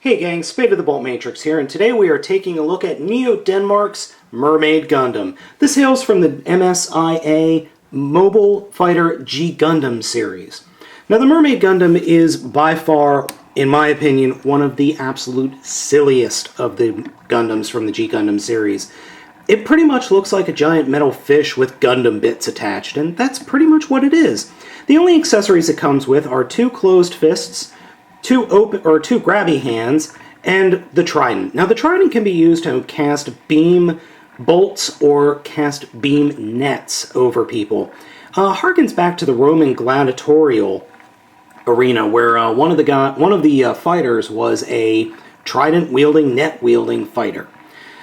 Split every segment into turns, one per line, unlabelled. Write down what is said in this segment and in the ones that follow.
Hey gang, Spade of the Baltmatrix here, and today we are taking a look at Neo Denmark's Mermaid Gundam. This hails from the MSIA Mobile Fighter G Gundam series. Now the Mermaid Gundam is by far, in my opinion, one of the absolute silliest of the Gundams from the G Gundam series. It pretty much looks like a giant metal fish with Gundam bits attached, and that's pretty much what it is. The only accessories it comes with are two closed fists, two grabby hands, and the trident. Now the trident can be used to cast beam bolts or cast beam nets over people. Harkens back to the Roman gladiatorial arena where one of the fighters was a trident-wielding, net-wielding fighter.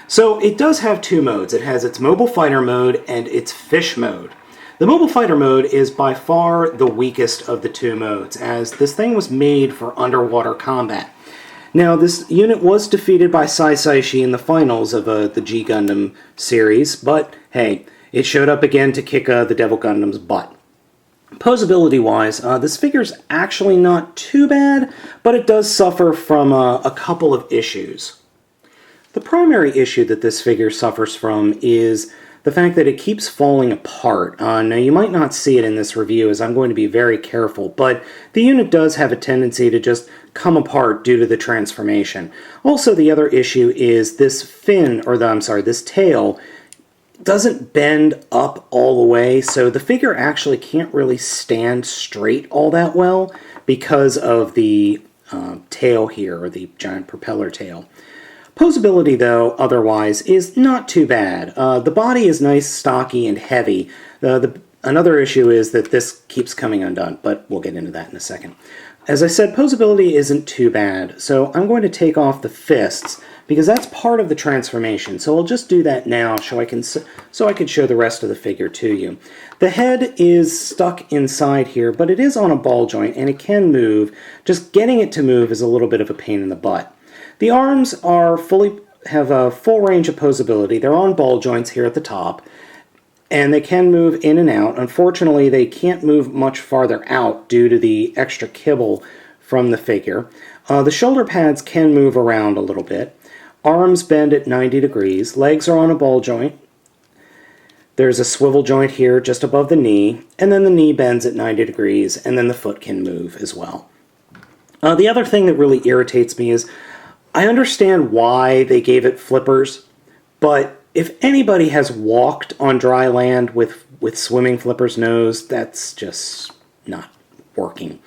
So it does have two modes. It has its mobile fighter mode and its fish mode. The mobile fighter mode is by far the weakest of the two modes, as this thing was made for underwater combat. Now, this unit was defeated by Sai Saishi in the finals of the G Gundam series, but hey, it showed up again to kick the Devil Gundam's butt. Poseability-wise, this figure's actually not too bad, but it does suffer from a couple of issues. The primary issue that this figure suffers from is the fact that it keeps falling apart. Now, you might not see it in this review, as I'm going to be very careful, but the unit does have a tendency to just come apart due to the transformation. Also, the other issue is this this tail doesn't bend up all the way, so the figure actually can't really stand straight all that well because of the tail here, or the giant propeller tail. Poseability, though, otherwise, is not too bad. The body is nice, stocky, and heavy. Another issue is that this keeps coming undone, but we'll get into that in a second. As I said, poseability isn't too bad, so I'm going to take off the fists, because that's part of the transformation. So I'll just do that now so I can show the rest of the figure to you. The head is stuck inside here, but it is on a ball joint, and it can move. Just getting it to move is a little bit of a pain in the butt. The arms have a full range of poseability. They're on ball joints here at the top, and they can move in and out. Unfortunately, they can't move much farther out due to the extra kibble from the figure. The shoulder pads can move around a little bit. Arms bend at 90 degrees. Legs are on a ball joint. There's a swivel joint here just above the knee, and then the knee bends at 90 degrees, and then the foot can move as well. The other thing that really irritates me is I understand why they gave it flippers, but if anybody has walked on dry land with swimming flippers knows, that's just not working.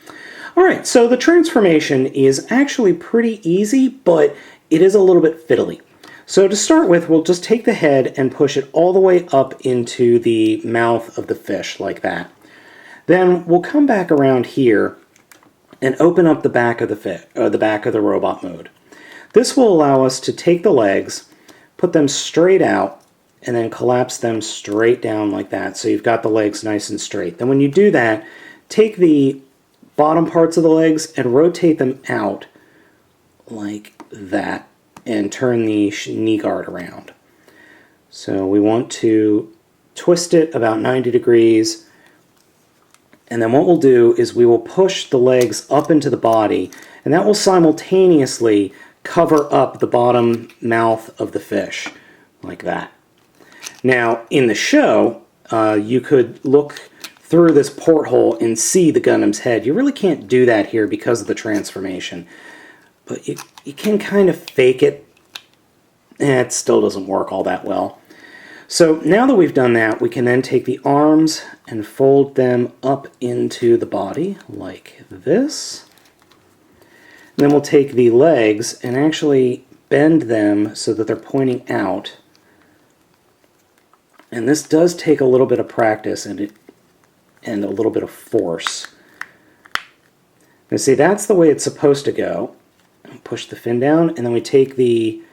Alright, so the transformation is actually pretty easy, but it is a little bit fiddly. So to start with, we'll just take the head and push it all the way up into the mouth of the fish, like that. Then we'll come back around here and open up the back of the robot mode. This will allow us to take the legs, put them straight out, and then collapse them straight down like that, so you've got the legs nice and straight. Then when you do that, take the bottom parts of the legs and rotate them out like that, and turn the knee guard around. So we want to twist it about 90 degrees, and then what we'll do is we will push the legs up into the body, and that will simultaneously cover up the bottom mouth of the fish, like that. Now, in the show, you could look through this porthole and see the Gundam's head. You really can't do that here because of the transformation. But you can kind of fake it. It still doesn't work all that well. So now that we've done that, we can then take the arms and fold them up into the body, like this. And then we'll take the legs and actually bend them so that they're pointing out. And this does take a little bit of practice and a little bit of force. Now see, that's the way it's supposed to go. Push the fin down, and then we take the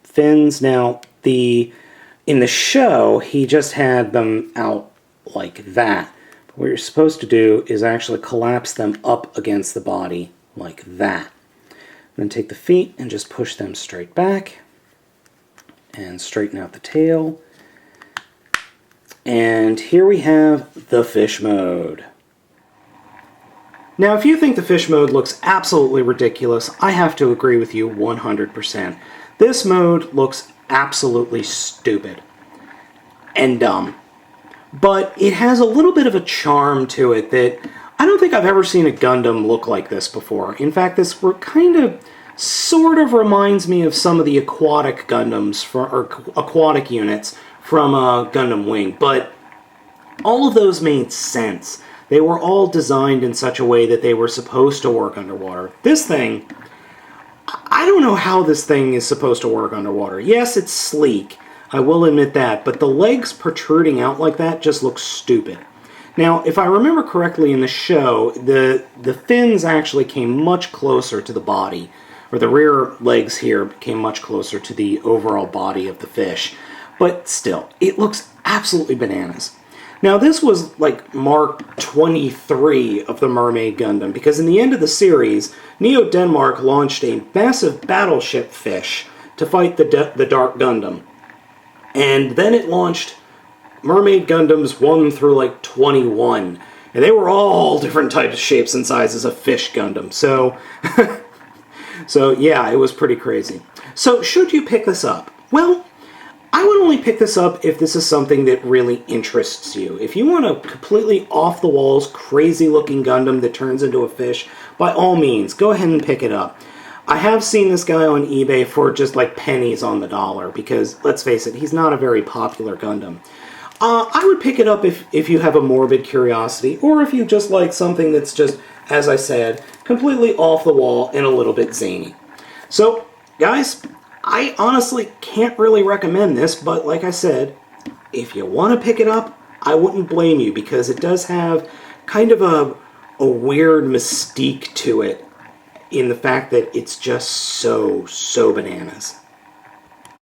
fins. Now, in the show, he just had them out like that. But what you're supposed to do is actually collapse them up against the body like that. And then take the feet and just push them straight back and straighten out the tail. And here we have the fish mode. Now, if you think the fish mode looks absolutely ridiculous, I have to agree with you 100%. This mode looks absolutely stupid and dumb. But it has a little bit of a charm to it that I don't think I've ever seen a Gundam look like this before. In fact, this sort of reminds me of some of the aquatic Gundams, or aquatic units from Gundam Wing, but all of those made sense. They were all designed in such a way that they were supposed to work underwater. This thing, I don't know how this thing is supposed to work underwater. Yes, it's sleek, I will admit that, but the legs protruding out like that just look stupid. Now, if I remember correctly in the show, the fins actually came much closer to the body, or the rear legs here came much closer to the overall body of the fish. But still, it looks absolutely bananas. Now, this was like Mark 23 of the Mermaid Gundam, because in the end of the series, Neo Denmark launched a massive battleship fish to fight the Dark Gundam. And then it launched Mermaid Gundams 1 through like 21. And they were all different types, shapes, and sizes of fish Gundam. So, so yeah, it was pretty crazy. So should you pick this up? Well, I would only pick this up if this is something that really interests you. If you want a completely off-the-walls, crazy-looking Gundam that turns into a fish, by all means, go ahead and pick it up. I have seen this guy on eBay for just like pennies on the dollar, because, let's face it, he's not a very popular Gundam. I would pick it up if you have a morbid curiosity, or if you just like something that's just, as I said, completely off the wall and a little bit zany. So, guys, I honestly can't really recommend this, but like I said, if you want to pick it up, I wouldn't blame you, because it does have kind of a weird mystique to it, in the fact that it's just so bananas.